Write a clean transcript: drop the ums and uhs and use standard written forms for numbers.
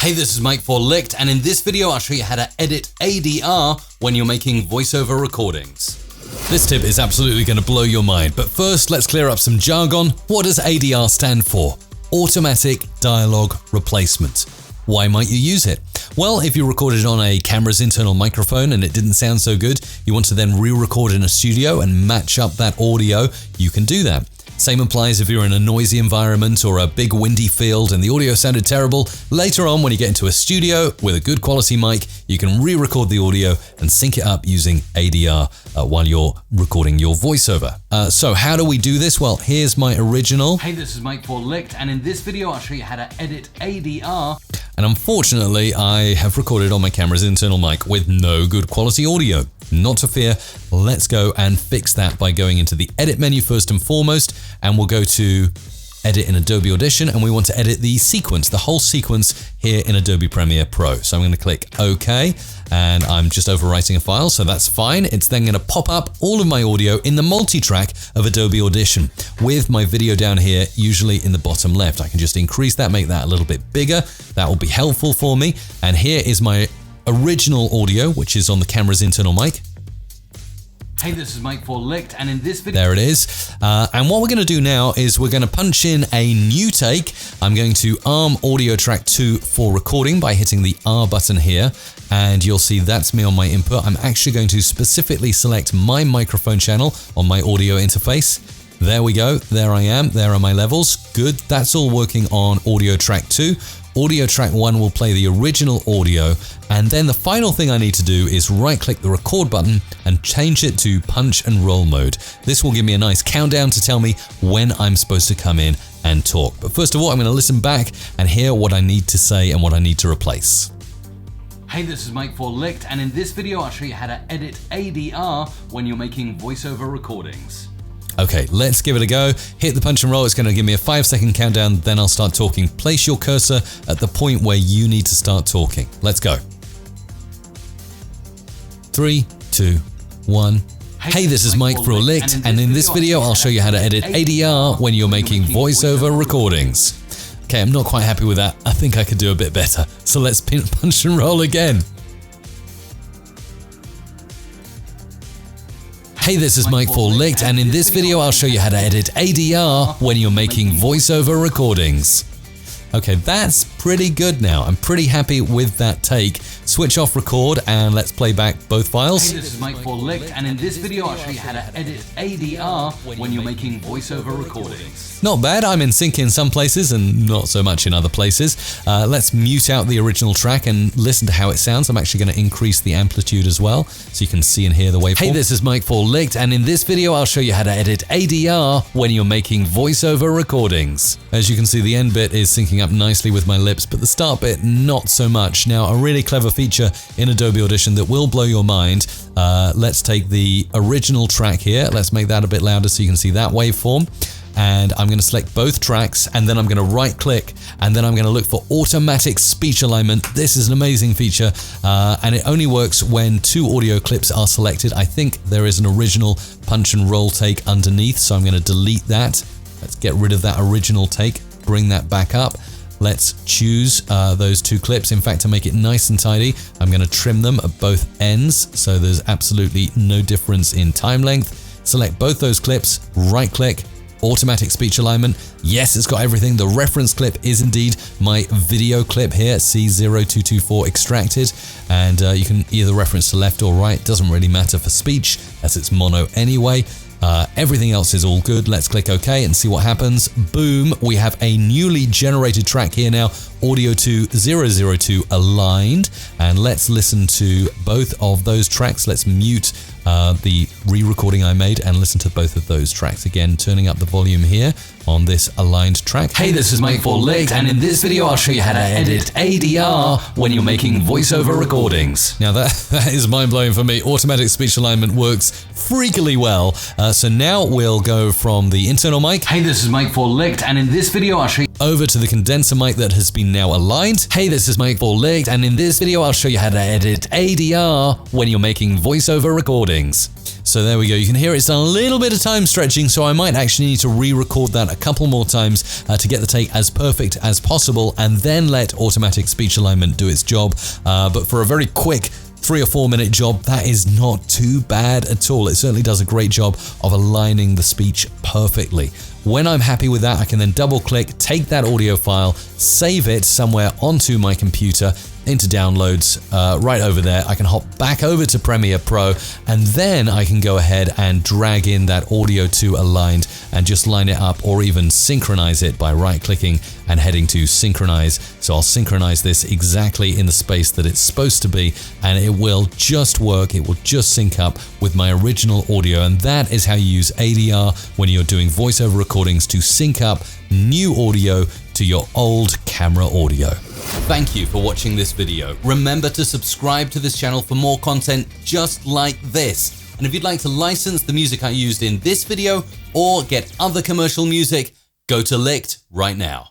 Hey, this is Mike for Licked, and in this video I'll show you how to edit ADR when you're making voiceover recordings. This tip is absolutely going to blow your mind, but first let's clear up some jargon. What does ADR stand for? Automatic Dialogue Replacement. Why might you use it? Well, if you recorded on a camera's internal microphone and it didn't sound so good, you want to then re-record in a studio and match up that audio, you can do that. Same applies if you're in a noisy environment or a big windy field and the audio sounded terrible. Later on, when you get into a studio with a good quality mic, you can re-record the audio and sync it up using ADR while you're recording your voiceover. So how do we do this? Well, here's my original. Hey, this is Mike for Licked, and in this video I'll show you how to edit ADR. And unfortunately, I have recorded on my camera's internal mic with no good quality audio. Not to fear, let's go and fix that by going into the edit menu first and foremost, and we'll go to edit in Adobe Audition, and we want to edit the sequence, the whole sequence here in Adobe Premiere Pro. So I'm going to click OK, and I'm just overwriting a file, so that's fine. It's then going to pop up all of my audio in the multi-track of Adobe Audition with my video down here, usually in the bottom left. I can just increase that, make that a little bit bigger. That will be helpful for me. And here is my original audio, which is on the camera's internal mic. Hey, this is Mike for Licked, and in this video... There it is. And what we're going to do now is we're going to punch in a new take. I'm going to arm audio track 2 for recording by hitting the R button here, and you'll see that's me on my input. I'm actually going to specifically select my microphone channel on my audio interface. There we go. There I am. There are my levels. Good. That's all working on audio track 2. Audio track 1 will play the original audio, and then the final thing I need to do is right-click the record button and change it to punch and roll mode. This will give me a nice countdown to tell me when I'm supposed to come in and talk. But first of all, I'm going to listen back and hear what I need to say and what I need to replace. Hey, this is Mike for Licked, and in this video I'll show you how to edit ADR when you're making voiceover recordings. Okay, let's give it a go. Hit the punch and roll. It's going to give me a 5-second countdown, then I'll start talking. Place your cursor at the point where you need to start talking. Let's go. 3, 2, 1. Hey, this is Mike for Licked, and in this video I'll show you how to edit ADR when you're making voiceover recordings. Okay, I'm not quite happy with that. I think I could do a bit better. So let's punch and roll again. Hey, this is Mike for Licked, and in this video I'll show you how to edit ADR when you're making voiceover recordings. Okay, that's pretty good now. I'm pretty happy with that take. Switch off record and let's play back both files. Hey, this is Mike for Licked, and in this video I'll show you how to edit ADR when you're making voiceover recordings. Not bad. I'm in sync in some places and not so much in other places. Let's mute out the original track and listen to how it sounds. I'm actually going to increase the amplitude as well so you can see and hear the waveform. Hey, this is Mike for Licked, and in this video I'll show you how to edit ADR when you're making voiceover recordings. As you can see, the end bit is syncing up nicely with my lips, but the start bit not so much. Now, a really clever feature in Adobe Audition that will blow your mind. Let's take the original track here. Let's make that a bit louder so you can see that waveform. And I'm going to select both tracks, and then I'm going to right click, and then I'm going to look for automatic speech alignment. This is an amazing feature, and it only works when 2 audio clips are selected. I think there is an original punch and roll take underneath, so I'm going to delete that. Let's get rid of that original take, bring that back up. Let's choose those 2 clips. In fact, to make it nice and tidy, I'm going to trim them at both ends, so there's absolutely no difference in time length. Select both those clips, right click, automatic speech alignment. Yes, it's got everything. The reference clip is indeed my video clip here, C0224 extracted, and you can either reference to left or right. Doesn't really matter for speech as it's mono anyway. Everything else is all good. Let's click OK and see what happens. Boom, we have a newly generated track here now, audio to 002 aligned, and let's listen to both of those tracks. Let's mute the re-recording I made and listen to both of those tracks. Again, turning up the volume here on this aligned track. Hey, this is Mike for Licked, and in this video I'll show you how to edit ADR when you're making voiceover recordings. Now that is mind-blowing for me. Automatic speech alignment works freakily well. So now we'll go from the internal mic. Hey, this is Mike for Licked, and in this video I'll show you over to the condenser mic that has been now aligned. Hey, this is Mike for Licked, and in this video I'll show you how to edit ADR when you're making voiceover recordings. So there we go. You can hear it's a little bit of time stretching, so I might actually need to re-record that a couple more times to get the take as perfect as possible, and then let automatic speech alignment do its job. But for a very quick 3 or 4 minute job, that is not too bad at all. It certainly does a great job of aligning the speech perfectly. When I'm happy with that, I can then double click, take that audio file, save it somewhere onto my computer, into downloads, right over there. I can hop back over to Premiere Pro, and then I can go ahead and drag in that audio to aligned and just line it up, or even synchronize it by right clicking and heading to synchronize. So I'll synchronize this exactly in the space that it's supposed to be, and it will just work. It will just sync up with my original audio. And that is how you use ADR when you're doing voiceover recordings, to sync up new audio to your old camera audio. Thank you for watching this video. Remember to subscribe to this channel for more content just like this. And if you'd like to license the music I used in this video or get other commercial music, go to Licked right now.